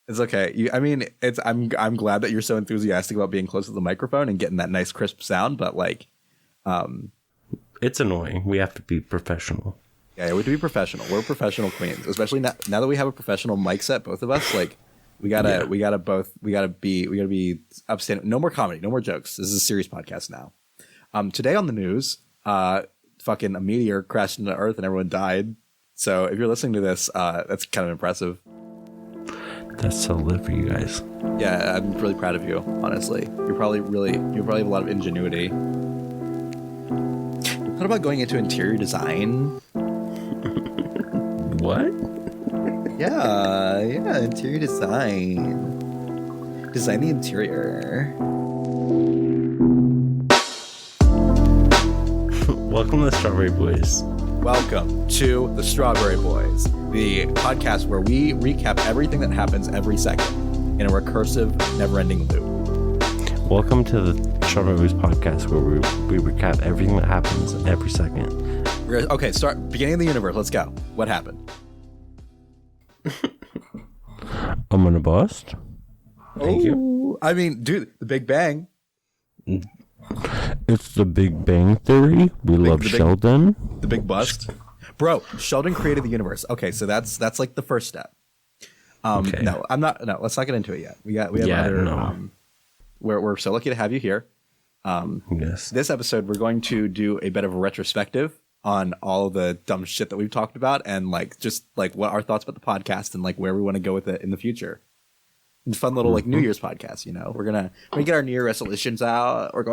It's okay. I'm glad that you're so enthusiastic about being close to the microphone and getting that nice crisp sound, but like, it's annoying. We have to be professional. Yeah, we have to be professional. We're professional queens, especially now that we have a professional mic set, both of us. Like, we gotta be upstanding. No more comedy, no more jokes. This is a serious podcast now. Today on the news, fucking a meteor crashed into Earth and everyone died. So if you're listening to this, that's kind of impressive. That's so lit for you guys. Yeah, I'm really proud of you, honestly. You probably have a lot of ingenuity. What about going into interior design? What? Yeah, interior design. Design the interior. Welcome to the Strawberry Boys. Welcome to the Strawberry Boys, the podcast where we recap everything that happens every second in a recursive, never-ending loop. Welcome to the Strawberry Boys podcast where we recap everything that happens every second. Okay, start beginning of the universe. Let's go. What happened? I'm gonna bust. Thank you. I mean, dude, the Big Bang. It's the Big Bang Theory. We love Sheldon. The big bust. Bro, Sheldon created the universe. Okay, so that's like the first step. Okay. No, let's not get into it yet. We have other no. We're so lucky to have you here. Yes. This episode we're going to do a bit of a retrospective on all the dumb shit that we've talked about and like just like what our thoughts about the podcast and like where we want to go with it in the future. And fun little like New Year's podcast, you know. We're gonna get our New Year resolutions out. We're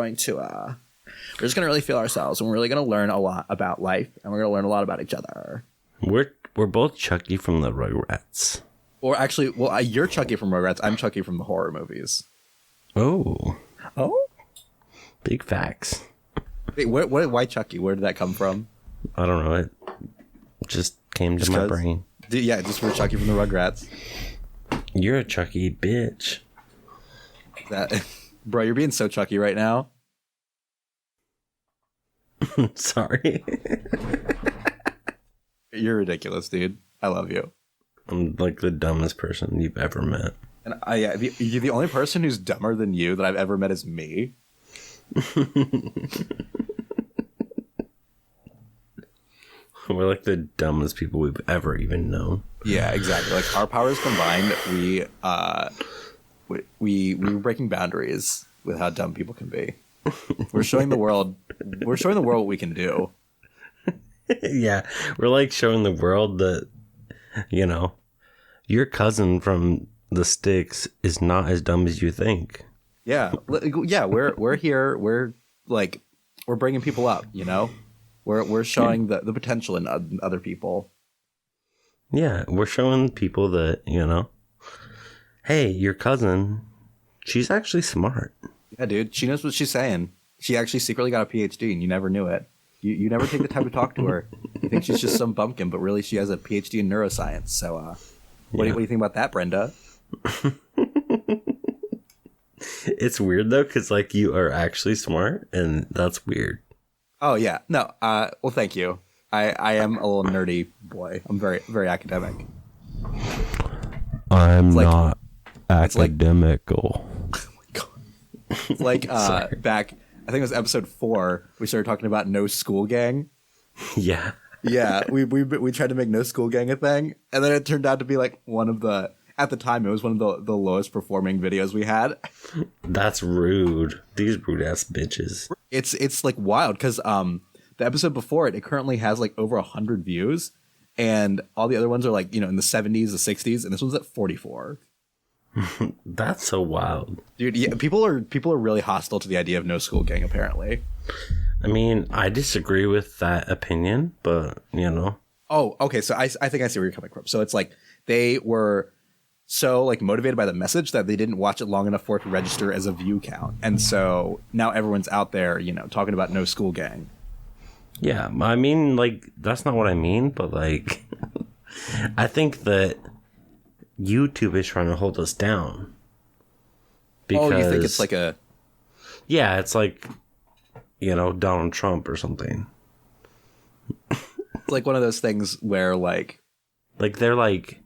just gonna really feel ourselves, and we're really gonna learn a lot about life, and we're gonna learn a lot about each other. We're both Chucky from the Rugrats. Or actually, well, you're Chucky from Rugrats. I'm Chucky from the horror movies. Oh, big facts. Wait, why Chucky? Where did that come from? I don't know. It just came to my brain. Yeah, just for Chucky from the Rugrats. You're a Chucky bitch. Bro, you're being so Chucky right now. Sorry. You're ridiculous, dude. I love you. I'm like the dumbest person you've ever met. And you're the only person who's dumber than you that I've ever met is me. We're like the dumbest people we've ever even known. Yeah, exactly. Like our powers combined, we're breaking boundaries with how dumb people can be. We're showing the world what we can do. Yeah, we're like showing the world that, you know, your cousin from the sticks is not as dumb as you think. Yeah, we're here. We're bringing people up. You know, we're showing the potential in other people. Yeah, we're showing people that, you know, hey, your cousin, she's actually smart. Yeah, dude, she knows what she's saying. She actually secretly got a PhD, and you never knew it. You never take the time to talk to her. You think she's just some bumpkin, but really she has a PhD in neuroscience. So, what do you think about that, Brenda? It's weird though, because like you are actually smart, and that's weird. Oh yeah, no. Well, thank you. I am a little nerdy boy. I'm very, very academic. I'm not academical. Oh my god! It's like back, I think it was episode 4. We started talking about No School Gang. Yeah. Yeah, we tried to make No School Gang a thing, and then it turned out to be like one of the. At the time, it was one of the lowest performing videos we had. That's rude. These rude ass bitches. It's like wild because the episode before it currently has like over 100 views, and all the other ones are like, you know, in the 70s, the 60s, and this one's at 44. That's so wild, dude. Yeah, people are really hostile to the idea of No School Gang. Apparently, I mean, I disagree with that opinion, but you know. Oh, okay. So I think I see where you're coming from. So it's like they were so like motivated by the message that they didn't watch it long enough for it to register as a view count, and so now everyone's out there, you know, talking about No School Gang. Yeah, I mean, like, that's not what I mean, but, like, I think that YouTube is trying to hold us down. Because, you think it's like a... Yeah, it's like, you know, Donald Trump or something. It's like one of those things where, like... Like, they're like,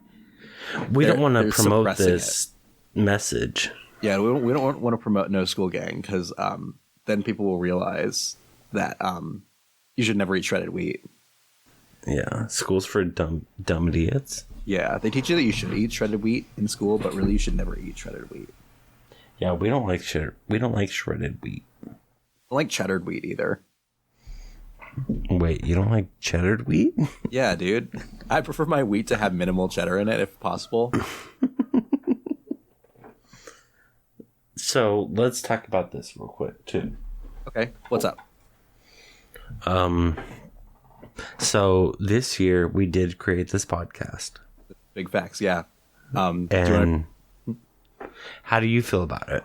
We don't want to they're promote suppressing this message. Yeah, we don't want to promote no school gang because then people will realize that you should never eat shredded wheat. Yeah, school's for dumb idiots. Yeah, they teach you that you should eat shredded wheat in school, but really you should never eat shredded wheat. Yeah, we don't like shredded wheat. I don't like cheddared wheat either. Wait, you don't like cheddar wheat? Yeah, dude. I prefer my wheat to have minimal cheddar in it if possible. So let's talk about this real quick too. Okay, what's up? So this year we did create this podcast. Big facts, yeah. And how do you feel about it?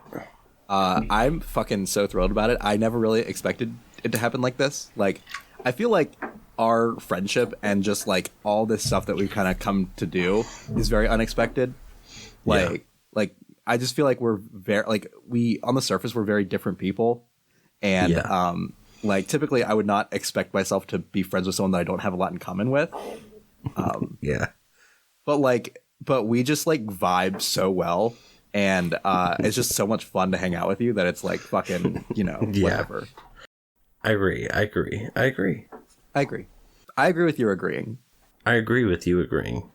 I'm fucking so thrilled about it. I never really expected it to happen like this. Like, I feel like our friendship and just like all this stuff that we've kind of come to do is very unexpected. Like I just feel like we're very we on the surface we're very different people, and like typically I would not expect myself to be friends with someone that I don't have a lot in common with. But we just like vibe so well, and it's just so much fun to hang out with you that it's like fucking whatever. I agree with you agreeing. I agree with you agreeing.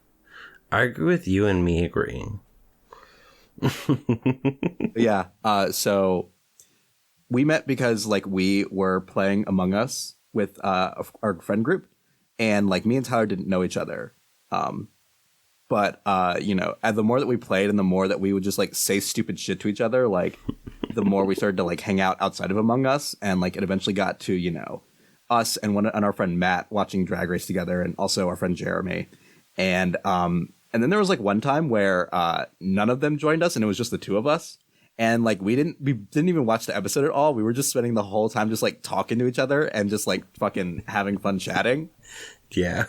I agree with you and me agreeing. Yeah. So we met because like we were playing Among Us with our friend group, and like me and Tyler didn't know each other. But and the more that we played and the more that we would just like say stupid shit to each other, like the more we started to like hang out outside of Among Us, and like it eventually got to us and our friend Matt watching Drag Race together, and also our friend Jeremy, and then there was like one time where none of them joined us, and it was just the two of us. And like we didn't even watch the episode at all. We were just spending the whole time just like talking to each other and just like fucking having fun chatting. Yeah.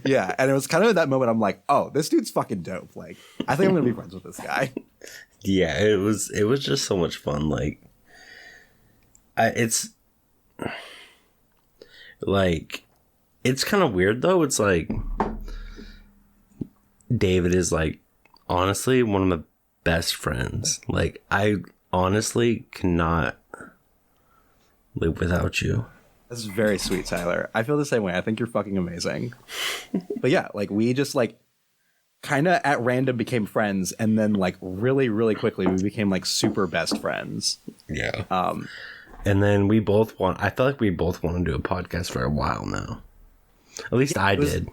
Yeah. And it was kind of at that moment I'm like, oh, this dude's fucking dope. Like, I think I'm gonna be friends with this guy. Yeah, it was just so much fun. Like, it's kind of weird though. It's like David is like honestly one of my best friends. Like, I honestly cannot live without you. That's very sweet, Tyler. I feel the same way. I think you're fucking amazing. But yeah, like we just like kind of at random became friends, and then like really, really quickly we became like super best friends. Yeah. And then I feel like we both want to do a podcast for a while now. At least I did.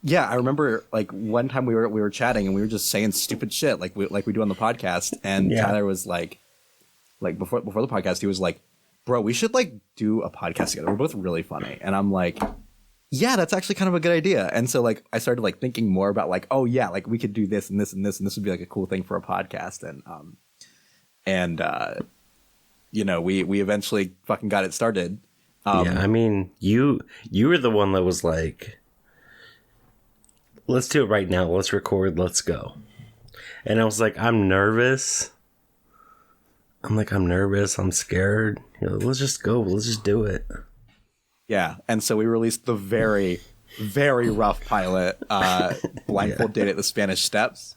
Yeah, I remember like one time we were chatting and we were just saying stupid shit like we do on the podcast, and Tyler was like before the podcast he was like, bro, we should like do a podcast together. We're both really funny. And I'm like, yeah, that's actually kind of a good idea. And so like I started like thinking more about like, oh yeah, like we could do this and this and this, and this would be like a cool thing for a podcast. And we eventually fucking got it started. I mean, you were the one that was like, let's do it right now. Let's record. Let's go. And I was like, I'm nervous. I'm scared. Let's just go. Let's just do it. Yeah. And so we released the very, very rough pilot, Blindfold Date at the Spanish Steps.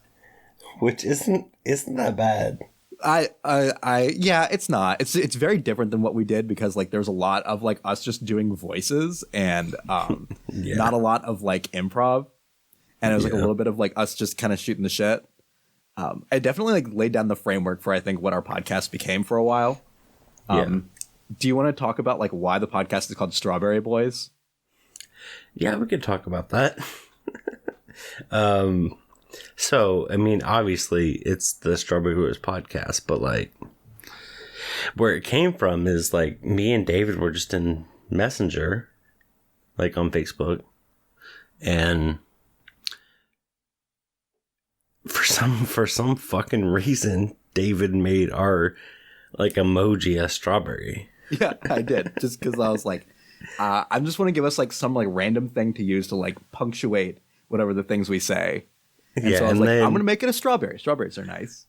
Which isn't that bad. Yeah, it's not. It's very different than what we did because like there's a lot of like us just doing voices and not a lot of like improv. And it was like a little bit of like us just kind of shooting the shit. I definitely like laid down the framework for I think what our podcast became for a while. Do you want to talk about like why the podcast is called Strawberry Boys? Yeah, we could talk about that. So, I mean, obviously it's the Strawberry Boys podcast, but like where it came from is like me and David were just in Messenger, like on Facebook, and for some fucking reason, David made our like emoji a strawberry. Yeah, I did. Just because I was like, I just want to give us like some like random thing to use to like punctuate whatever the things we say. And so I was like, I'm going to make it a strawberry. Strawberries are nice.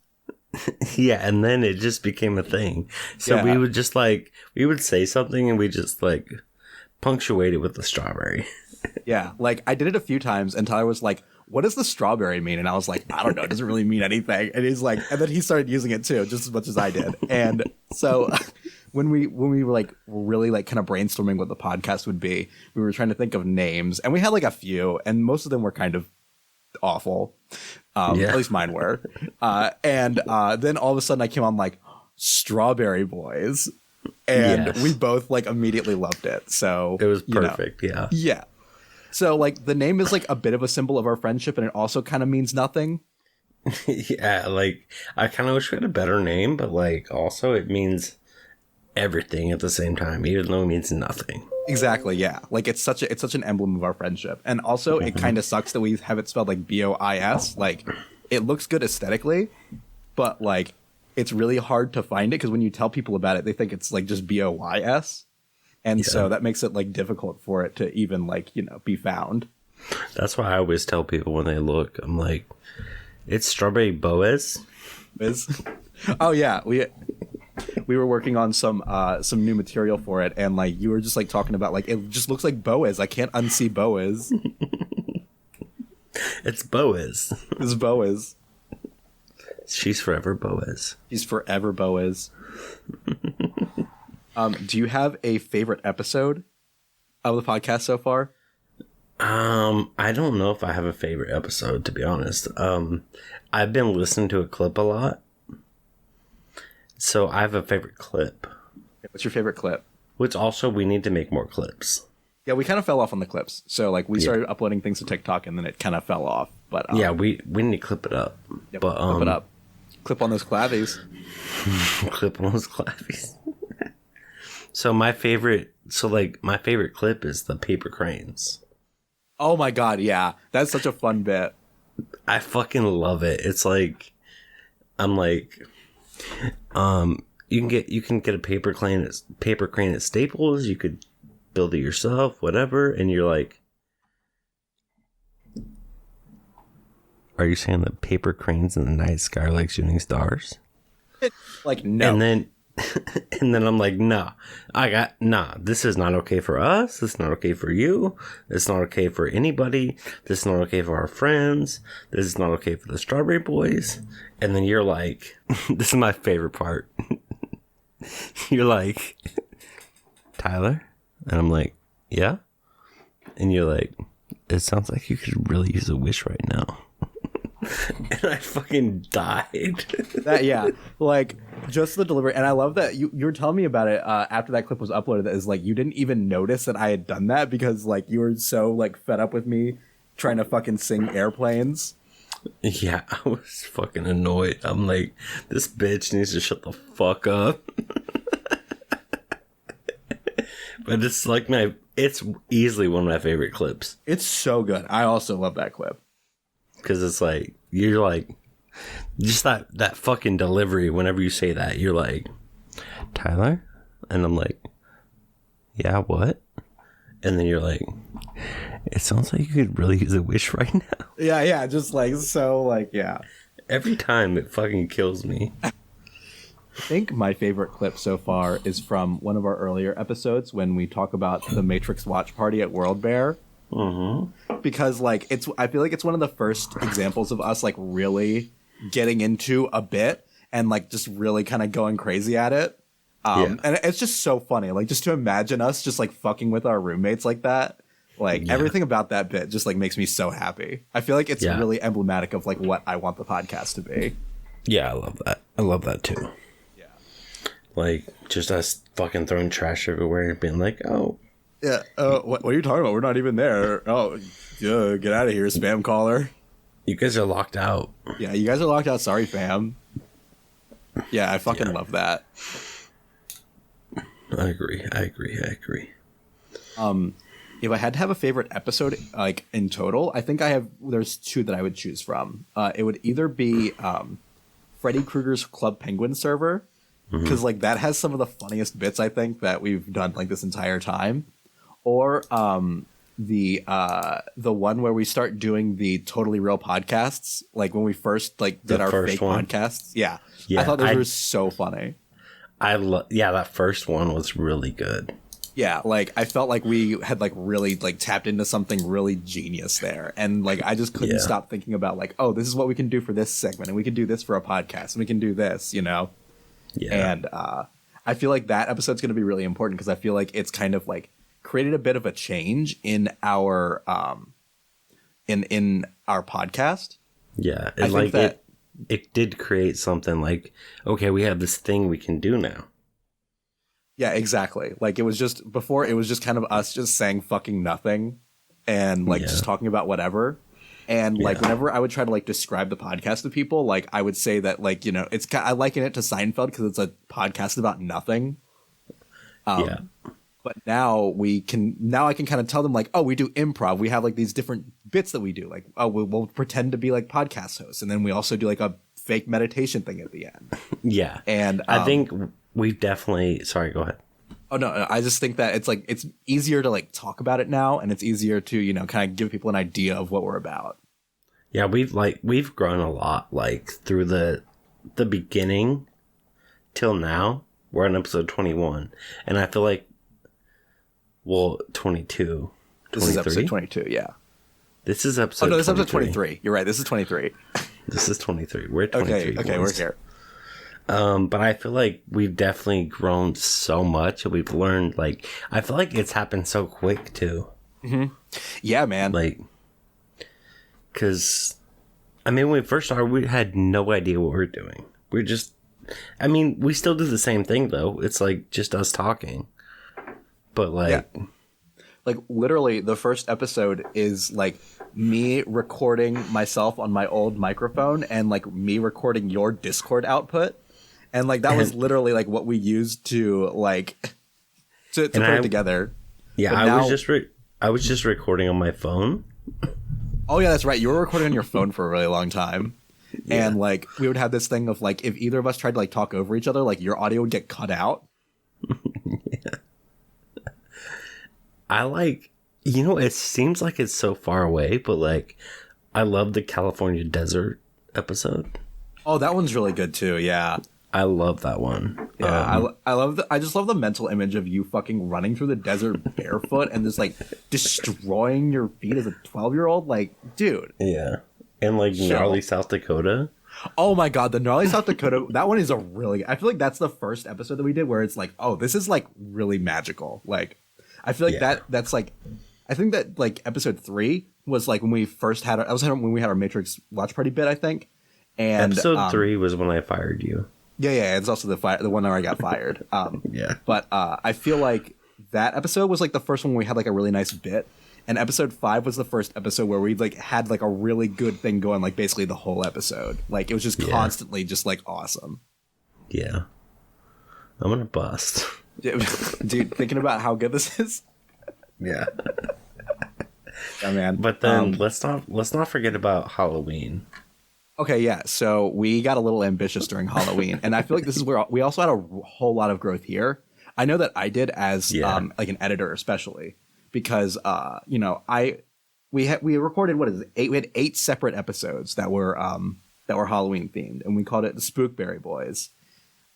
Yeah, and then it just became a thing. So we would just like, we would say something and we just like punctuate it with the strawberry. Yeah, like I did it a few times and Tyler was like, what does the strawberry mean? And I was like, I don't know. It doesn't really mean anything. And he's like, and then he started using it too, just as much as I did. And so when we were like really like kind of brainstorming what the podcast would be, we were trying to think of names, and we had like a few, and most of them were kind of awful. At least mine were. And then all of a sudden I came on like Strawberry Boys, and we both like immediately loved it. So it was perfect. Yeah. So like the name is like a bit of a symbol of our friendship, and it also kind of means nothing. Yeah, like I kind of wish we had a better name, but like also it means everything at the same time, even though it means nothing. Exactly, yeah. Like it's such an emblem of our friendship. And also it kind of sucks that we have it spelled like BOIS. Like it looks good aesthetically, but like it's really hard to find it because when you tell people about it, they think it's like just BOYS. And so that makes it like difficult for it to even like, be found. That's why I always tell people when they look, I'm like, it's Strawberry Boas. Oh yeah, we were working on some new material for it, and like you were just like talking about like it just looks like Boas. I can't unsee Boas. It's Boas. It's Boas. She's forever Boas. She's forever Boas. Do you have a favorite episode of the podcast so far? I don't know if I have a favorite episode, to be honest. I've been listening to a clip a lot. So I have a favorite clip. What's your favorite clip? Which also we need to make more clips. Yeah, we kind of fell off on the clips. So like we started uploading things to TikTok and then it kind of fell off. But yeah, we need to clip it up. Yep, but clip it up. Clip on those clavies. Clip on those clavies. So my favorite clip is the paper cranes. Oh my god, yeah. That's such a fun bit. I fucking love it. It's like I'm like you can get a paper crane at Staples, you could build it yourself, whatever, and you're like, are you saying that paper cranes in the night sky are like shooting stars? Like no. And then I'm like, nah, this is not okay for us. This is not okay for you. This is not okay for anybody. This is not okay for our friends. This is not okay for the Strawberry Boys. And then you're like, this is my favorite part. You're like, Tyler? And I'm like, yeah? And you're like, it sounds like you could really use a wish right now. And I fucking died. Like just the delivery. And I love that you were telling me about it after that clip was uploaded. That is like you didn't even notice that I had done that because like you were so like fed up with me trying to fucking sing Airplanes. Yeah, I was fucking annoyed. I'm like, this bitch needs to shut the fuck up. But it's like it's easily one of my favorite clips. It's so good. I also love that clip. Because it's like, you're like, just that fucking delivery whenever you say that. You're like, Tyler? And I'm like, yeah, what? And then you're like, it sounds like you could really use a wish right now. Yeah, just like, so like, yeah. Every time it fucking kills me. I think my favorite clip so far is from one of our earlier episodes when we talk about the Matrix watch party at World Bear. Mm-hmm. Because like I feel like it's one of the first examples of us like really getting into a bit and like just really kind of going crazy at it. And it's just so funny, like just to imagine us just like fucking with our roommates like that. Like everything about that bit just like makes me so happy. I feel like it's really emblematic of like what I want the podcast to be. Yeah, I love that. I love that too. Yeah. Like just us fucking throwing trash everywhere and being like, oh. Yeah. What are you talking about? We're not even there. Oh, get out of here, spam caller. You guys are locked out. Yeah, you guys are locked out. Sorry, fam. Yeah, I fucking love that. I agree. If I had to have a favorite episode, like in total, I think there's two that I would choose from. It would either be Freddy Krueger's Club Penguin server, because like that has some of the funniest bits I think that we've done like this entire time. Or the one where we start doing the totally real podcasts, like when we first like did our fake podcasts. Yeah, I thought those were so funny. That first one was really good. Yeah, like I felt like we had like really like tapped into something really genius there, and like I just couldn't stop thinking about like, oh, this is what we can do for this segment, and we can do this for a podcast, and we can do this, you know. Yeah. And I feel like that episode's going to be really important because I feel like it's kind of like created a bit of a change in our in our podcast. Yeah, and like it did create something like, okay, we have this thing we can do now. Yeah, exactly. Like it was just before, it was just kind of us just saying fucking nothing and like just talking about whatever. And like whenever I would try to like describe the podcast to people, like I would say that like, you know, I liken it to Seinfeld because it's a podcast about nothing. But now I can kind of tell them like, oh, we do improv. We have like these different bits that we do. Like, oh, we'll pretend to be like podcast hosts. And then we also do like a fake meditation thing at the end. Yeah. And I think we've definitely, sorry, go ahead. Oh, no, I just think that it's like, it's easier to like talk about it now. And it's easier to, you know, kind of give people an idea of what we're about. Yeah. We've grown a lot, like through the beginning till now. We're on episode 21. And I feel like, well, 22. This is episode 22, yeah. This is episode 23. Oh, no, this is episode 23. You're right, this is 23. This is 23. We're at 23. Okay, we're here. But I feel like we've definitely grown so much. We've learned, like, I feel like it's happened so quick, too. Mm-hmm. Yeah, man. Like, because, I mean, when we first started, we had no idea what we were doing. We just, I mean, we still do the same thing, though. It's like just us talking. But like, like literally the first episode is like me recording myself on my old microphone and like me recording your Discord output. And like, that was literally like what we used to like, to put it together. Yeah. I was just recording on my phone. Oh yeah, that's right. You were recording on your phone for a really long time. Yeah. And like, we would have this thing of like, if either of us tried to like talk over each other, like your audio would get cut out. Yeah. I like, you know, it seems like it's so far away, but like, I love the California desert episode. Oh, that one's really good too. Yeah. I love that one. Yeah. I just love the mental image of you fucking running through the desert barefoot and just like destroying your feet as a 12-year-old. Like, dude. Yeah. And like gnarly South Dakota. Oh my God. The gnarly South Dakota. That one is a really, I feel like that's the first episode that we did where it's like, oh, this is like really magical. Like, I feel like that's like, I think that like episode 3 was like when we first had when we had our Matrix watch party bit, I think. And episode 3 was when I fired you. Yeah. It's also the one where I got fired. Yeah. But I feel like that episode was like the first one where we had like a really nice bit. And episode 5 was the first episode where we like had like a really good thing going, like basically the whole episode. Like it was just constantly just like awesome. Yeah. I'm gonna bust. Dude, thinking about how good this is. Yeah. Yeah, man. But then let's not forget about Halloween. Okay, yeah. So we got a little ambitious during Halloween, and I feel like this is where we also had a whole lot of growth here. I know that I did as like an editor, especially because you know, we recorded we had 8 separate episodes that were Halloween themed, and we called it the Spookberry Boys.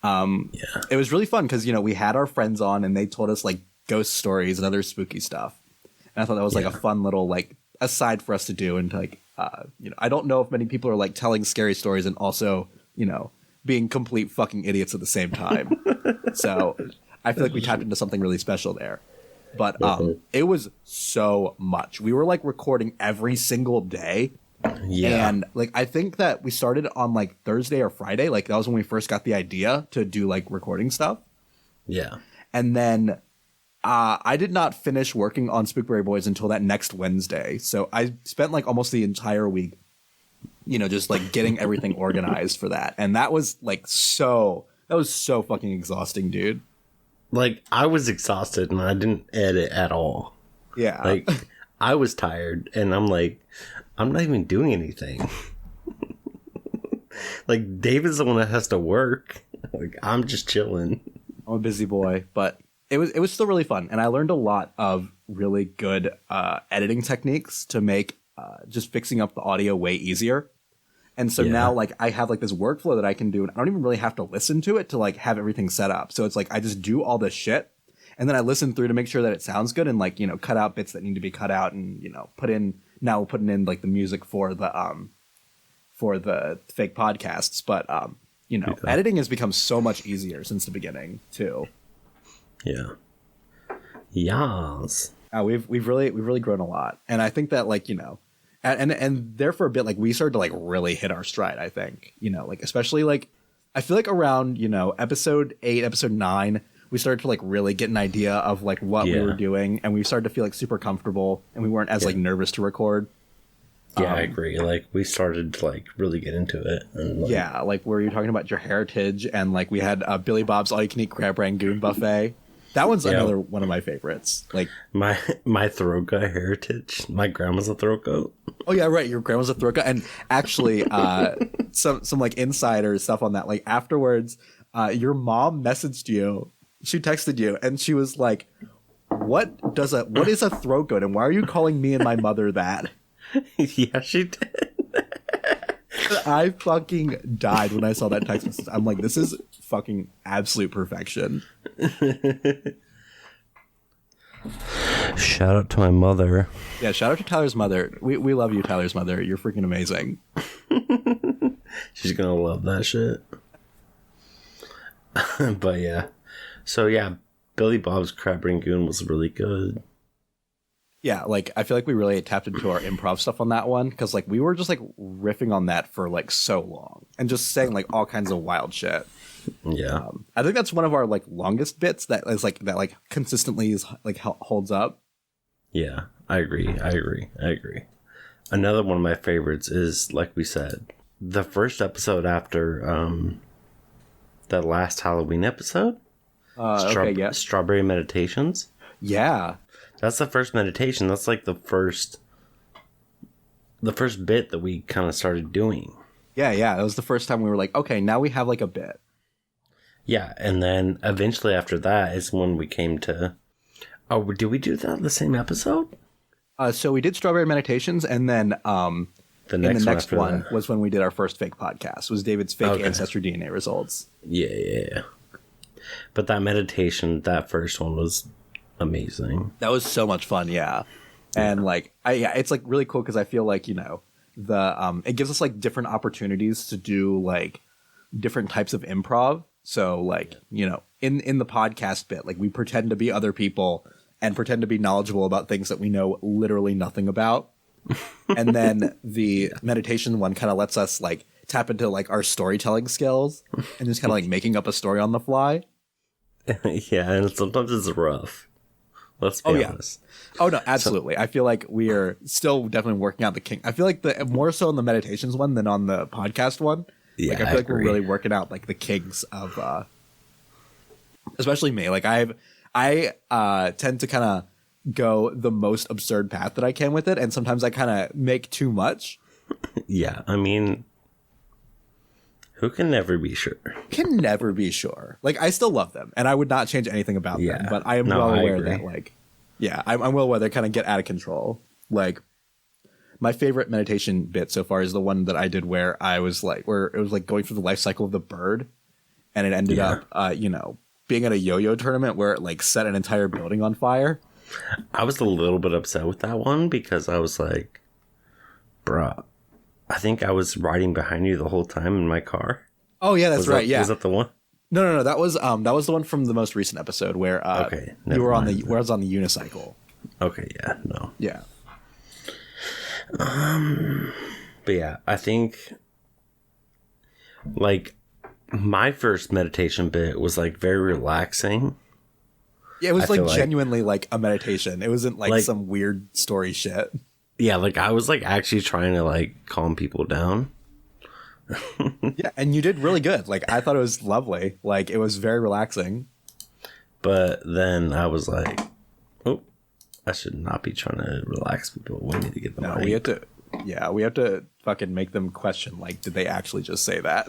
It was really fun because, you know, we had our friends on and they told us like ghost stories and other spooky stuff. And I thought that was like a fun little like aside for us to do. And like, you know, I don't know if many people are like telling scary stories and also, you know, being complete fucking idiots at the same time. So I feel like we tapped into something really special there. But it was so much. We were like recording every single day. Yeah. And like I think that we started on like Thursday or Friday. Like that was when we first got the idea to do like recording stuff. Yeah. And then I did not finish working on Spookberry Boys until that next Wednesday. So I spent like almost the entire week, you know, just like getting everything organized for that. And that was so fucking exhausting, dude. Like I was exhausted and I didn't edit at all. Yeah. Like I was tired and I'm like, I'm not even doing anything. Like David's the one that has to work. Like I'm just chilling. I'm a busy boy, but it was still really fun, and I learned a lot of really good editing techniques to make just fixing up the audio way easier. And so now like I have like this workflow that I can do, and I don't even really have to listen to it to like have everything set up. So it's like I just do all this shit, And then I listen through to make sure that it sounds good and like, you know, cut out bits that need to be cut out and, you know, putting in like the music for the fake podcasts. But, you know, editing has become so much easier since the beginning too. Yeah. Yes. We've really grown a lot. And I think that like, you know, and there for a bit, like we started to like really hit our stride, I think, you know, like, especially like, I feel like around, you know, episode 8, episode 9, we started to like really get an idea of like what we were doing, and we started to feel like super comfortable, and we weren't as like nervous to record. Yeah, I agree. Like we started to like really get into it. And, like, yeah, like where you're talking about your heritage, and like we had Billy Bob's All You Can Eat Crab Rangoon buffet. That one's another one of my favorites. Like my throat goat heritage. My grandma's a throat goat. Oh yeah, right. Your grandma's a throat goat, and actually, some like insider stuff on that. Like afterwards, your mom messaged you. She texted you, and she was like, what is a throat goat, and why are you calling me and my mother that?" Yeah, she did. I fucking died when I saw that text message. I'm like, this is fucking absolute perfection. Shout out to my mother. Yeah, shout out to Tyler's mother. We love you, Tyler's mother. You're freaking amazing. She's gonna love that shit. But yeah. So yeah, Billy Bob's Crab Rangoon was really good. Yeah, like I feel like we really tapped into our improv stuff on that one, because like we were just like riffing on that for like so long and just saying like all kinds of wild shit. Yeah, I think that's one of our like longest bits that consistently is like holds up. Yeah, I agree. Another one of my favorites is, like we said, the first episode after that last Halloween episode. Strawberry Meditations. Yeah. That's the first meditation. That's like the first bit that we kind of started doing. Yeah. That was the first time we were like, okay, now we have like a bit. Yeah, and then eventually after that is when we came to... Oh, did we do that in the same episode? So we did Strawberry Meditations, and then the next one was when we did our first fake podcast. It was David's fake ancestry DNA results. Yeah. But that meditation, that first one was amazing. That was so much fun, yeah. And like, it's like really cool because I feel like, you know, it gives us like different opportunities to do like different types of improv. So like, you know, in the podcast bit, like we pretend to be other people and pretend to be knowledgeable about things that we know literally nothing about. And then the meditation one kind of lets us like tap into like our storytelling skills and just kind of like making up a story on the fly. Yeah, and sometimes it's rough. Let's be honest. Oh no, absolutely. I feel like we are still definitely working out the kink. I feel like more so on the meditations one than on the podcast one. Yeah, like I feel like we're really working out like the kinks of especially me. Like I tend to kind of go the most absurd path that I can with it, and sometimes I kind of make too much. Yeah, I mean, who can never be sure? Can never be sure. Like I still love them, and I would not change anything about them. But I am well aware that like, I'm well aware they kind of get out of control. Like my favorite meditation bit so far is the one that I did where it was like going through the life cycle of the bird, and it ended up, you know, being at a yo-yo tournament where it like set an entire building on fire. I was a little bit upset with that one because I was like, bruh, I think I was riding behind you the whole time in my car. Oh yeah, that's right. Yeah, was that the one? No. That was the one from the most recent episode where you were where I was on the unicycle. Okay, yeah, no, yeah. But yeah, I think like my first meditation bit was like very relaxing. Yeah, it was like genuinely like a meditation. It wasn't like some weird story shit. Yeah, like I was like actually trying to like calm people down. Yeah, and you did really good. Like I thought it was lovely. Like it was very relaxing. But then I was like, oh, I should not be trying to relax people. We need to get them right. We have to fucking make them question, like, did they actually just say that?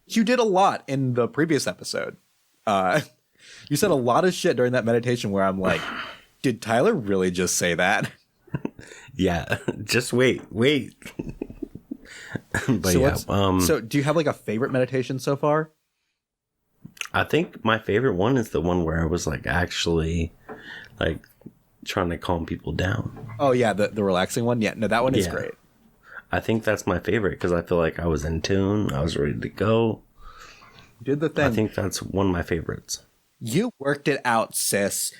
You did a lot in the previous episode. You said a lot of shit during that meditation where I'm like, did Tyler really just say that? Yeah, just wait. But so do you have like a favorite meditation so far? I think my favorite one is the one where I was like actually like trying to calm people down. Oh yeah, the relaxing one. Yeah, no, that one is great. I think that's my favorite because I feel like I was in tune. I was ready to go. Did the thing. I think that's one of my favorites. You worked it out, sis.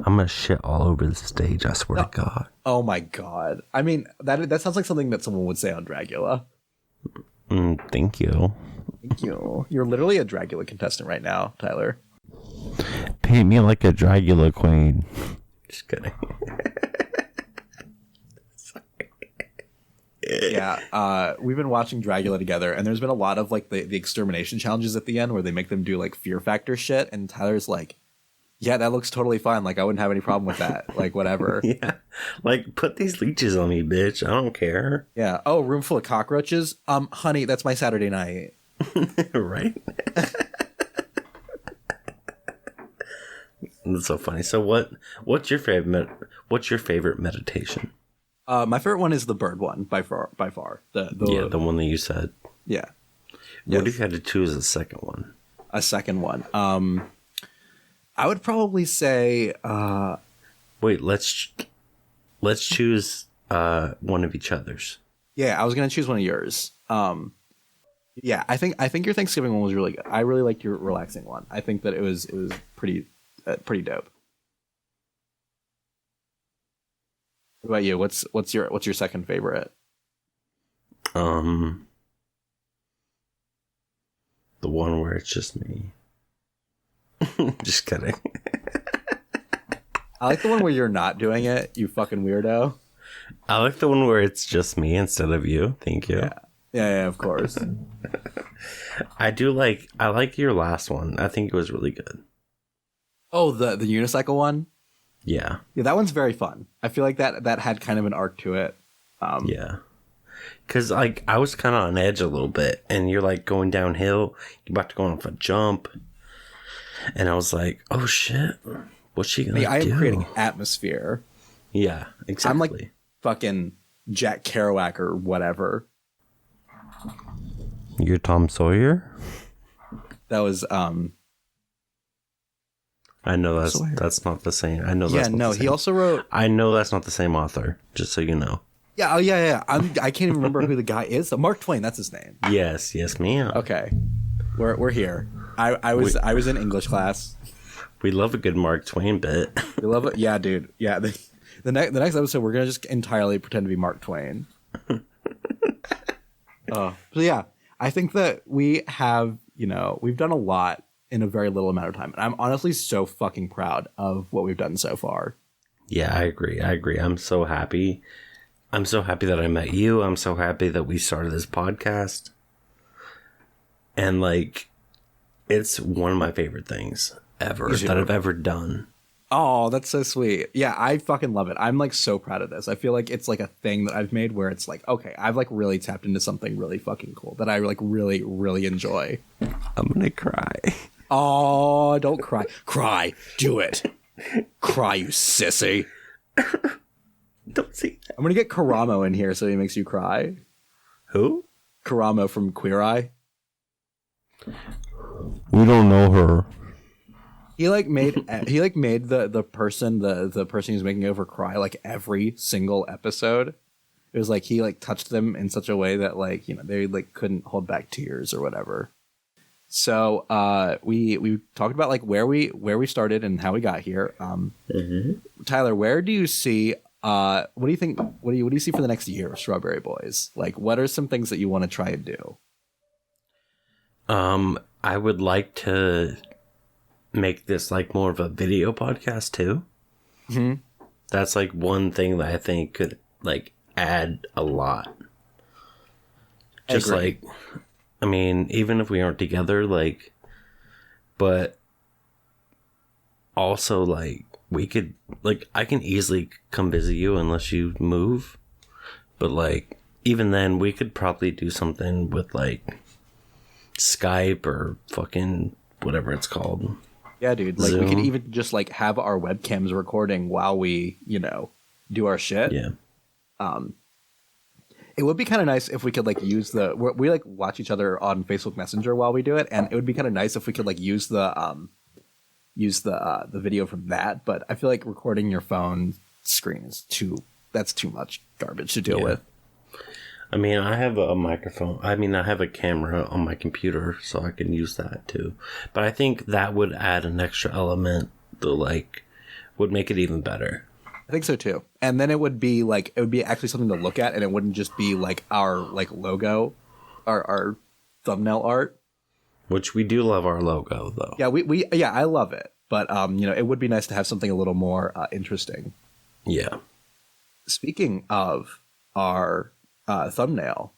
I'm gonna shit all over the stage. I swear to God. Oh my God. I mean, that sounds like something that someone would say on Dragula. Thank you. Thank you. You're literally a Dragula contestant right now, Tyler. Paint me like a Dragula queen. Just kidding. Yeah, we've been watching Dragula together, and there's been a lot of like the extermination challenges at the end where they make them do like fear factor shit, and Tyler's like, yeah, that looks totally fine. Like, I wouldn't have any problem with that. Like, whatever. Yeah. Like, put these leeches on me, bitch. I don't care. Yeah. Oh, room full of cockroaches? Honey, that's my Saturday night. Right? That's so funny. So what's your favorite meditation? My favorite one is the bird one by far. The one that you said. Yeah. What if you had to choose a second one? A second one. I would probably say. Wait, let's choose one of each other's. Yeah, I was gonna choose one of yours. Yeah, I think your Thanksgiving one was really good. I really liked your relaxing one. I think that it was pretty dope. What about you? What's your second favorite? The one where it's just me. Just kidding. I like the one where you're not doing it, you fucking weirdo. I like the one where it's just me instead of you. Thank you. Yeah, of course. I like your last one. I think it was really good. Oh, the unicycle one? Yeah. Yeah, that one's very fun. I feel like that had kind of an arc to it. Yeah. Because, like, I was kind of on edge a little bit, and you're, like, going downhill. You're about to go off a jump. And I was like, oh, shit. What's she going to do? I am creating atmosphere. Yeah, exactly. I'm like fucking Jack Kerouac or whatever. You're Tom Sawyer? That was, I know that's not the same. I know that's not the same. He also wrote... I know that's not the same author, just so you know. Yeah, oh, yeah. I can't even remember who the guy is. Mark Twain, that's his name. Yes, ma'am. Okay. We're here. I was in English class. We love a good Mark Twain bit. We love it. Yeah, dude. Yeah. The next episode, we're going to just entirely pretend to be Mark Twain. So yeah, I think that we have, we've done a lot in a very little amount of time. And I'm honestly so fucking proud of what we've done so far. Yeah, I agree. I'm so happy. I'm so happy that I met you. I'm so happy that we started this podcast. And like, it's one of my favorite things ever that I've ever done. Oh, that's so sweet. Yeah, I fucking love it. I'm like so proud of this. I feel like it's like a thing that I've made where it's like, okay, I've like really tapped into something really fucking cool that I like really, really enjoy. I'm gonna cry. Oh, don't cry. Cry. Do it. Cry, you sissy. Don't see that. I'm gonna get Karamo in here so he makes you cry. Who? Karamo from Queer Eye. We don't know her. He made the person who's making over cry like every single episode. It was like he like touched them in such a way that like they like couldn't hold back tears or whatever. So we talked about like where we started and how we got here. Tyler, where do you see what do you think? What do you see for the next year of Strawberry Boys? Like, what are some things that you want to try and do? I would like to make this like more of a video podcast too. Mm-hmm. That's like one thing that I think could like add a lot. Just like, I mean, even if we aren't together, like, but also like we could like I can easily come visit you unless you move. But like even then we could probably do something with like Skype or fucking whatever it's called. Yeah, dude. Like Zoom. We could even just like have our webcams recording while we, do our shit. Yeah. It would be kind of nice if we could like use we like watch each other on Facebook Messenger while we do it, and it would be kind of nice if we could like use the video from that. But I feel like recording your phone screen is too much garbage to deal with. I mean, I have a microphone. I mean, I have a camera on my computer, so I can use that too. But I think that would add an extra element that like would make it even better. I think so too. And then it would be actually something to look at, and it wouldn't just be like our like logo, our thumbnail art. Which we do love our logo though. Yeah, I love it. But it would be nice to have something a little more interesting. Yeah. Speaking of our thumbnail,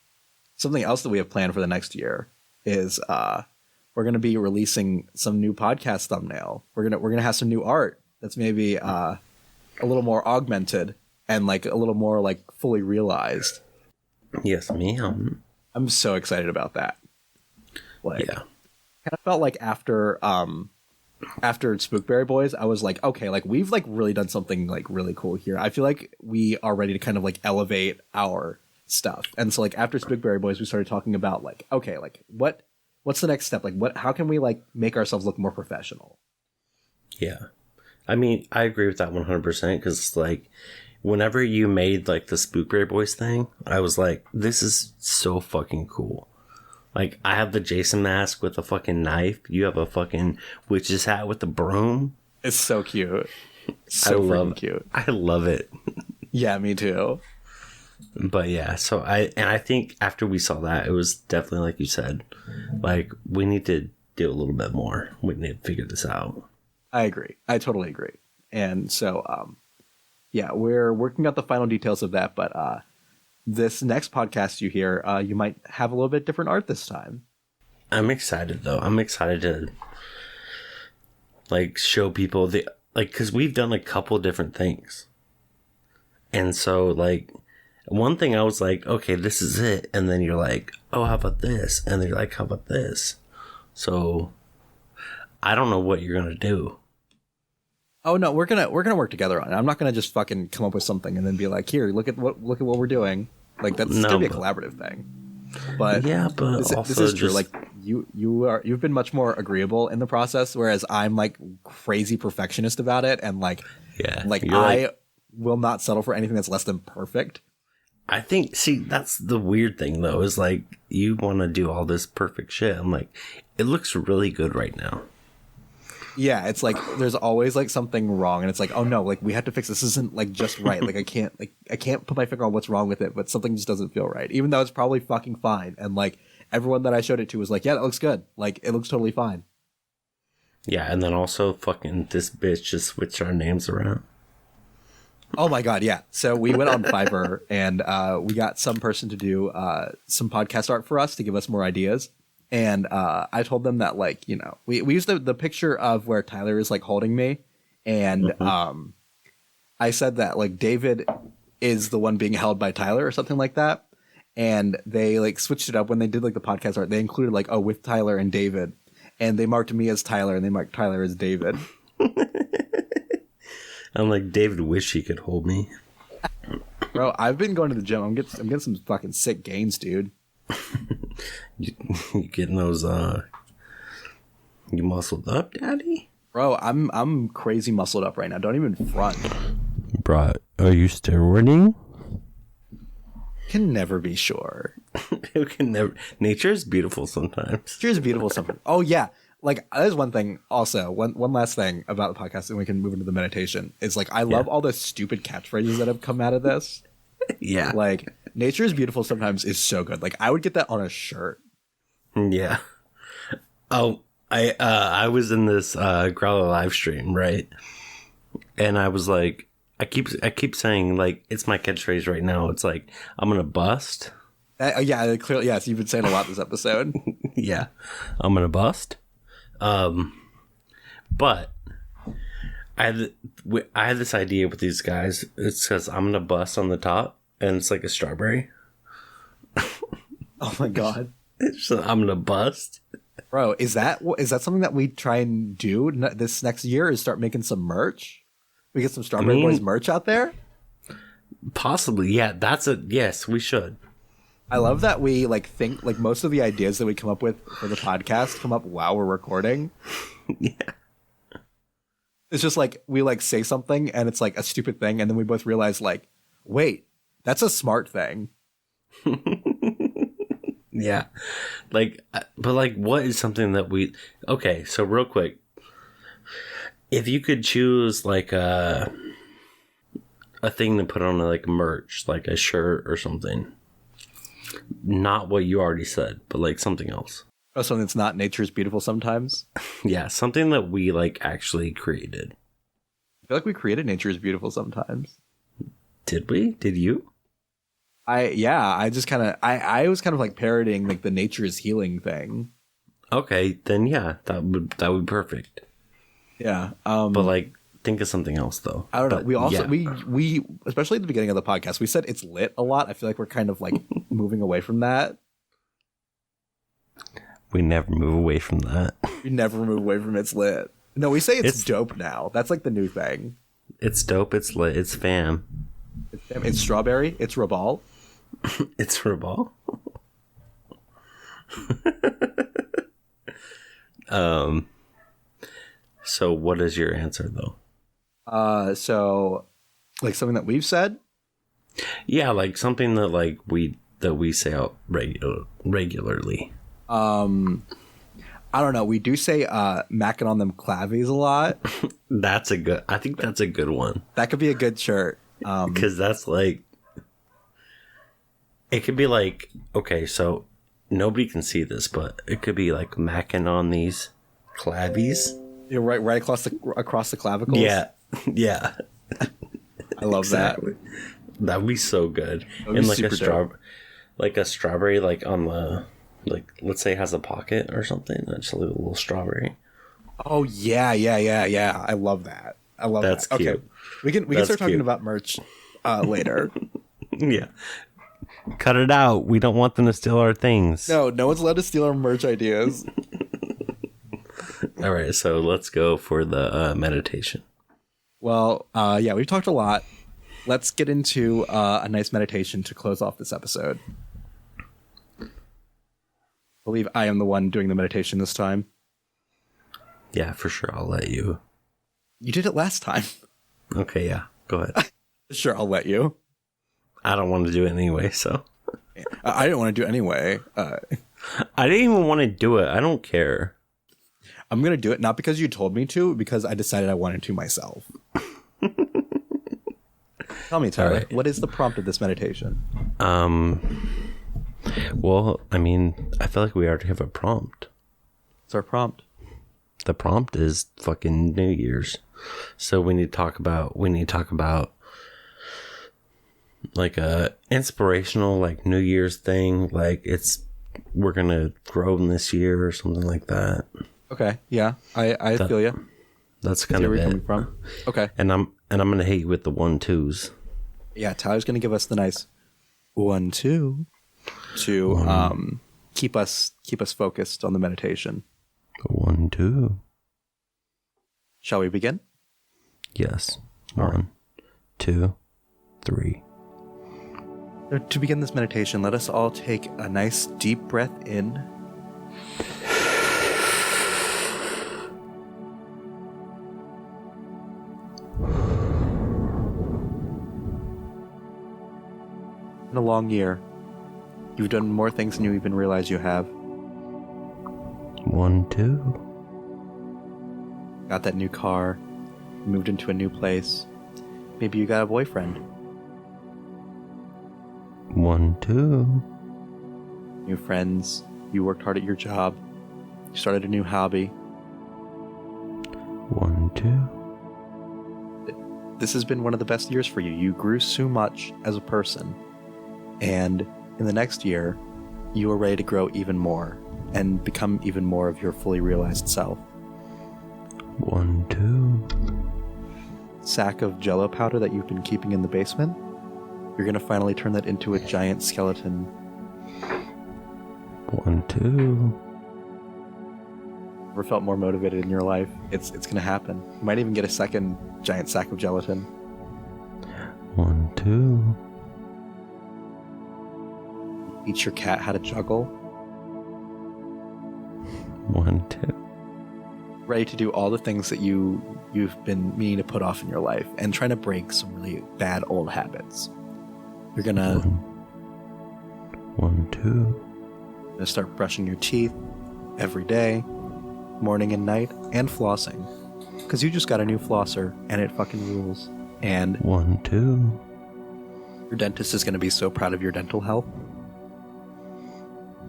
something else that we have planned for the next year is we're going to be releasing some new podcast thumbnail. We're gonna have some new art that's maybe a little more augmented and like a little more like fully realized. Yes, ma'am. I'm so excited about that. Like, yeah. Kind of felt like after Spookberry Boys, I was like, okay, like we've like really done something like really cool here. I feel like we are ready to kind of like elevate our stuff. And so like after Spookberry Boys, we started talking about like, okay, like what's the next step? Like how can we like make ourselves look more professional? Yeah. I mean, I agree with that 100% because, like, whenever you made, like, the Spookberry Boys thing, I was like, this is so fucking cool. Like, I have the Jason mask with a fucking knife. You have a fucking witch's hat with a broom. It's so cute. So freaking cute. I love it. Yeah, me too. But, yeah, so I think after we saw that, it was definitely, like you said, like, we need to do a little bit more. We need to figure this out. I agree. I totally agree. And so, we're working out the final details of that. But this next podcast you hear, you might have a little bit different art this time. I'm excited, though. I'm excited to, like, show people because we've done a couple different things. And so, like, one thing I was like, okay, this is it. And then you're like, oh, how about this? And then you're like, how about this? So I don't know what you're going to do. Oh no, we're gonna work together on it. I'm not gonna just fucking come up with something and then be like, here, look at what we're doing. Like that's gonna be a collaborative thing. But yeah, but this is true. Like you've been much more agreeable in the process, whereas I'm like crazy perfectionist about it, and like I will not settle for anything that's less than perfect. I think that's the weird thing though, is like you want to do all this perfect shit. I'm like, it looks really good right now. Yeah, it's like there's always like something wrong, and it's like, oh no, like we have to fix this. This isn't like just right. Like I can't put my finger on what's wrong with it, but something just doesn't feel right, even though it's probably fucking fine. And like everyone that I showed it to was like, yeah, that looks good. Like it looks totally fine. Yeah, and then also fucking this bitch just switched our names around. Oh my god, yeah. So we went on Fiverr and we got some person to do some podcast art for us to give us more ideas. And I told them that, like, you know, we used the picture of where Tyler is, like, holding me. And I said that, like, David is the one being held by Tyler or something like that. And they, like, switched it up when they did, like, the podcast art. They included, like, oh, with Tyler and David. And they marked me as Tyler and they marked Tyler as David. I'm like, David wish he could hold me. Bro, I've been going to the gym. I'm getting some fucking sick gains, dude. You getting those you muscled up, daddy? Bro, I'm crazy muscled up right now. Don't even front. Bro, are you steroiding? Can never be sure. You can never. Nature is beautiful sometimes. Nature is beautiful sometimes. Oh yeah, like there's one thing. Also, one last thing about the podcast, and we can move into the meditation. Is like I love all the stupid catchphrases that have come out of this. Yeah, like nature is beautiful sometimes is so good. Like I would get that on a shirt. Yeah. Oh, I was in this Growler live stream, right? And I was like, I keep saying like it's my catchphrase right now. It's like I'm gonna bust. Yeah, clearly, yes. You've been saying a lot this episode. Yeah, I'm gonna bust. But I had this idea with these guys. It says I'm gonna bust on the top, and it's like a strawberry. Oh my god. So I'm gonna bust, bro. Is that something that we try and do this next year? Is start making some merch? We get some Strawberry Boys merch out there. Possibly, yeah. Yes, we should. I love that we like think like most of the ideas that we come up with for the podcast come up while we're recording. Yeah. It's just like we like say something and it's like a stupid thing, and then we both realize like, wait, that's a smart thing. Yeah. Like, but like, what is something that we... Okay, so real quick. If you could choose like a thing to put on like merch, like a shirt or something. Not what you already said, but like something else. Oh, something that's not nature's beautiful sometimes? Yeah, something that we like actually created. I feel like we created nature's beautiful sometimes. Did we? Did you? I just kind of I was kind of like parroting like the nature's healing thing. Okay, then yeah, that would be perfect. Yeah. But like think of something else though. I don't know. But, We also yeah. we especially at the beginning of the podcast, we said it's lit a lot. I feel like we're kind of like moving away from that. We never move away from that. We never move away from it's lit. No, we say it's dope now. That's like the new thing. It's dope, it's lit, it's fam. It's strawberry, it's Rabal. It's Rabal. So what is your answer though? So like something that we've said? Yeah, like something that like we say out regularly. I don't know. We do say macking on them clavies a lot. I think that's a good one. That could be a good shirt. Because that's like, it could be like, okay, so nobody can see this, but it could be like macking on these clavies. You're right across the clavicles. Yeah, yeah. I love exactly. That'd be so good. And like a strawberry, like on the, like let's say it has a pocket or something. Just a little strawberry. Oh yeah. I love that. That's that. Cute. Okay, we can start talking about merch later. Yeah. Cut it out. We don't want them to steal our things. No one's allowed to steal our merch ideas. All right, so let's go for the meditation. Well, yeah, we've talked a lot. Let's get into a nice meditation to close off this episode. I believe I am the one doing the meditation this time. Yeah, for sure. I'll let you. You did it last time. Okay, yeah. Go ahead. Sure, I'll let you. I don't want to do it anyway, so. I didn't want to do it anyway. I didn't even want to do it. I don't care. I'm going to do it, not because you told me to, because I decided I wanted to myself. Tell me, Tyler, right. What is the prompt of this meditation? Well, I mean, I feel like we already have a prompt. What's our prompt? The prompt is fucking New Year's. So we need to talk about like a inspirational like New Year's thing. Like we're going to grow in this year or something like that. Okay. Yeah. I feel you. That's kind of where it. Coming from. Okay. And I'm going to hit you with the 1-2s. Yeah. Tyler's going to give us the nice 1-2 to keep us focused on the meditation. 1-2. Shall we begin? Yes. 1, 2, 3. To begin this meditation, let us all take a nice deep breath in. In a long year, you've done more things than you even realize you have. 1-2. Got that new car, moved into a new place. Maybe you got a boyfriend. 1-2. New friends. You worked hard at your job. You started a new hobby. 1-2. This has been one of the best years for you. You grew so much as a person. And in the next year, you are ready to grow even more and become even more of your fully realized self. 1-2. Sack of Jell-O powder that you've been keeping in the basement, you're going to finally turn that into a giant skeleton. 1-2. Never felt more motivated in your life. It's going to happen. You might even get a second giant sack of gelatin. 1-2. teach your cat how to juggle. 1, 2. Ready to do all the things that you've been meaning to put off in your life and trying to break some really bad old habits. You're gonna 1, 2. gonna start brushing your teeth every day, morning and night, and flossing. Because you just got a new flosser and it fucking rules. And 1, 2. your dentist is gonna be so proud of your dental health.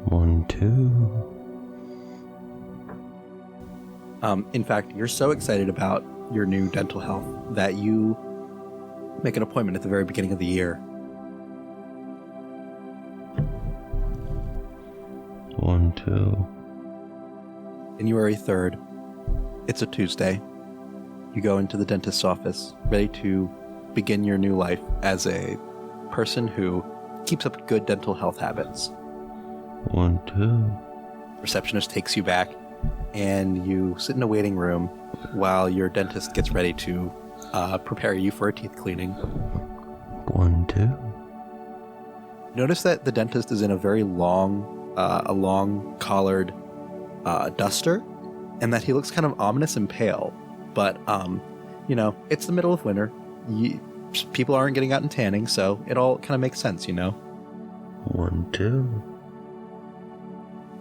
1, 2. In fact, you're so excited about your new dental health that you make an appointment at the very beginning of the year. 1, 2. January 3rd, it's a Tuesday. You go into the dentist's office, ready to begin your new life as a person who keeps up good dental health habits. 1, 2. Receptionist takes you back, and you sit in a waiting room while your dentist gets ready to prepare you for a teeth cleaning. 1, 2. Notice that the dentist is in a very long collared duster, and that he looks kind of ominous and pale. But it's the middle of winter. People aren't getting out and tanning, so it all kind of makes sense, 1, 2.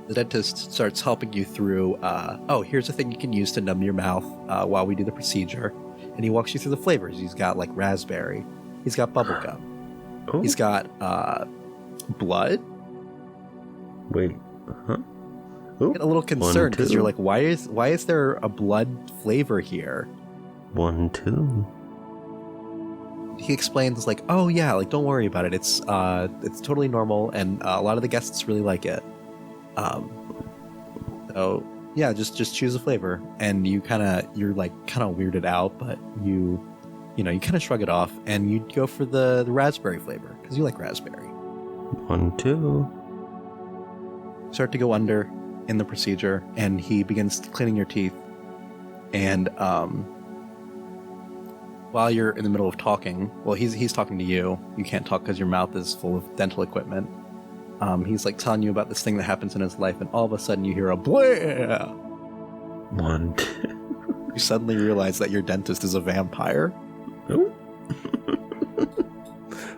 The dentist starts helping you through, here's a thing you can use to numb your mouth while we do the procedure. And he walks you through the flavors. He's got like raspberry. He's got bubblegum. Oh. He's got blood. Wait, huh? Ooh. Get a little concerned because you're like, why is there a blood flavor here? 1, 2. He explains like, oh yeah, like don't worry about it. It's totally normal, and a lot of the guests really like it. So yeah, just choose a flavor, and you're kind of weirded out, but you kind of shrug it off, and you go for the raspberry flavor because you like raspberry. 1, 2. Start to go under in the procedure, and he begins cleaning your teeth, and while you're in the middle of talking, well, he's talking to you. You can't talk because your mouth is full of dental equipment. He's like telling you about this thing that happens in his life, and all of a sudden you hear a Bois! 1, 2. You suddenly realize that your dentist is a vampire. Oh.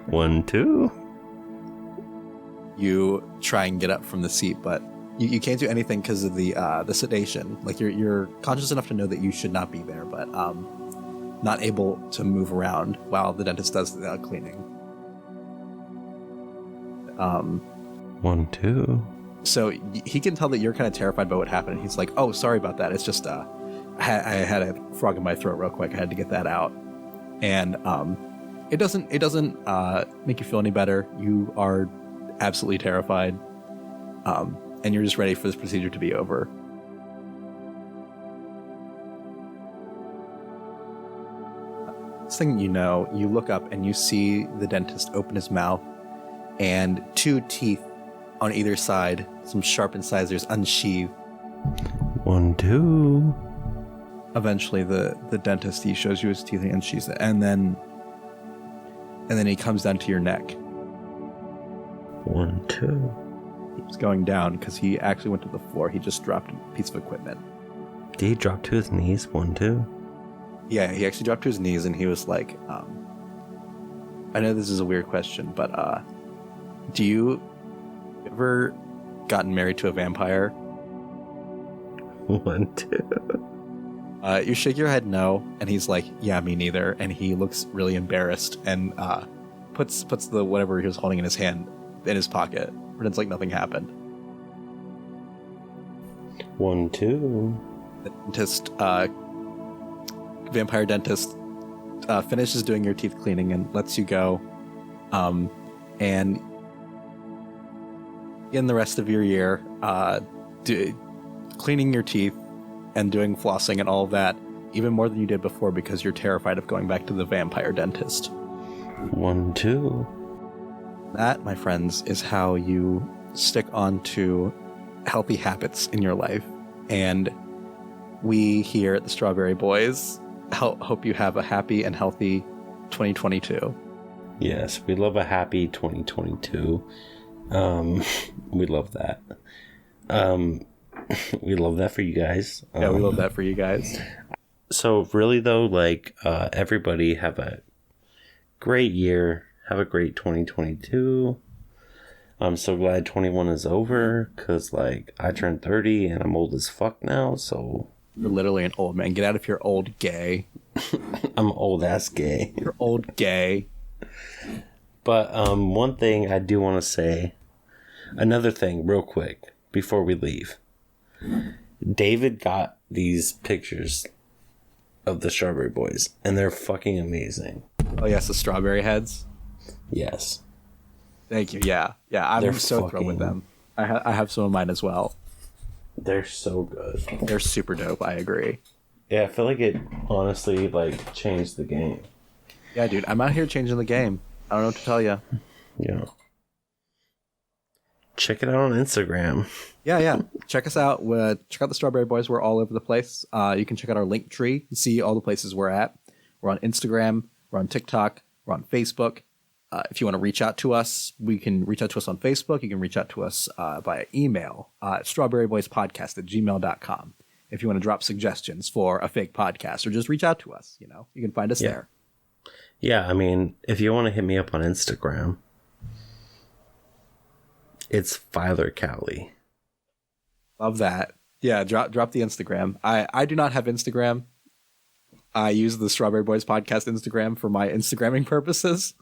1, 2. You try and get up from the seat, but you can't do anything because of the sedation. Like you're conscious enough to know that you should not be there, but not able to move around while the dentist does the cleaning. 1, 2. So he can tell that you're kind of terrified by what happened. He's like, "Oh, sorry about that. It's just I had a frog in my throat real quick. I had to get that out." And it doesn't make you feel any better. You are absolutely terrified, and you're just ready for this procedure to be over. Next thing you know, you look up and you see the dentist open his mouth, and 2 teeth on either side, some sharp incisors, unsheathe. 1, 2. Eventually, the dentist, he shows you his teeth and unsheathes it, and then he comes down to your neck. 1, 2. He's going down because he actually went to the floor. He just dropped a piece of equipment. Did he drop to his knees? 1, 2. Yeah, he actually dropped to his knees, and he was like, I know this is a weird question, but do you ever gotten married to a vampire? 1, 2. You shake your head no, and he's like, yeah, me neither. And he looks really embarrassed and puts the whatever he was holding in his hand in his pocket. Pretends like nothing happened. 1, 2. The dentist, vampire dentist, finishes doing your teeth cleaning and lets you go. And in the rest of your year, cleaning your teeth and doing flossing and all of that, even more than you did before because you're terrified of going back to the vampire dentist. 1, 2. That, my friends, is how you stick on to healthy habits in your life. And we here at the Strawberry Boys hope you have a happy and healthy 2022. Yes, we love a happy 2022. We love that. We love that for you guys. Yeah, we love that for you guys. So really though, like, everybody have a great year. Have a great 2022. I'm so glad 21 is over, because, like, I turned 30 and I'm old as fuck now, so... You're literally an old man. Get out of here, old gay. I'm old ass gay. You're old gay. But one thing I do want to say, another thing real quick before we leave. David got these pictures of the Strawberry Boys, and they're fucking amazing. Oh yes, the strawberry heads. Yes. Thank you. Yeah, I'm They're so thrilled with them. I have some of mine as well. They're so good. They're super dope. I agree. Yeah, I feel like it honestly, like, changed the game. Yeah, dude, I'm out here changing the game. I don't know what to tell you. Yeah. Check it out on Instagram. Yeah. Check us out. Check out the Strawberry Boys. We're all over the place. You can check out our link tree and see all the places we're at. We're on Instagram. We're on TikTok. We're on Facebook. If you want to reach out to us, we can reach out to us on Facebook. You can reach out to us via email, strawberryboyspodcast@gmail.com. If you want to drop suggestions for a fake podcast, or just reach out to us, you can find us there. Yeah, I mean, if you want to hit me up on Instagram, it's Filer Cali. Love that. Yeah, drop the Instagram. I do not have Instagram. I use the Strawberry Boys podcast Instagram for my Instagramming purposes.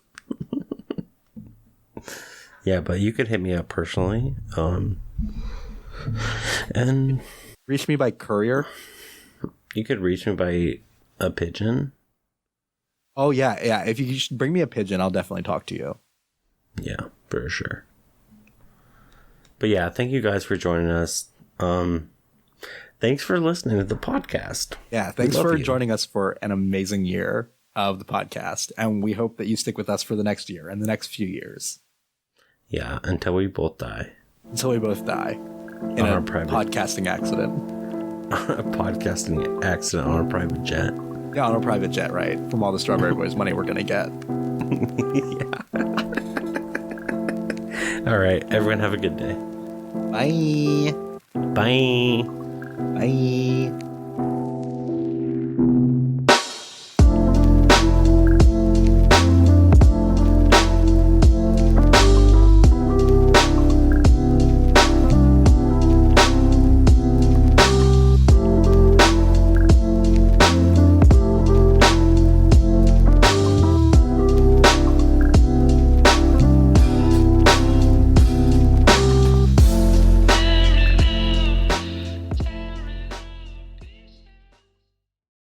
Yeah, but you could hit me up personally. And reach me by courier. You could reach me by a pigeon. Oh yeah. If you bring me a pigeon, I'll definitely talk to you. Yeah, for sure. But yeah, thank you guys for joining us. Thanks for listening to the podcast. Yeah, thanks for joining us for an amazing year of the podcast, and we hope that you stick with us for the next year and the next few years. Yeah, until we both die. Until we both die in a podcasting accident. A podcasting accident on a private jet. Yeah, on a private jet, right? From all the Strawberry Boys money we're gonna get. Yeah. All right, everyone have a good day. Bye. Bye. Bye.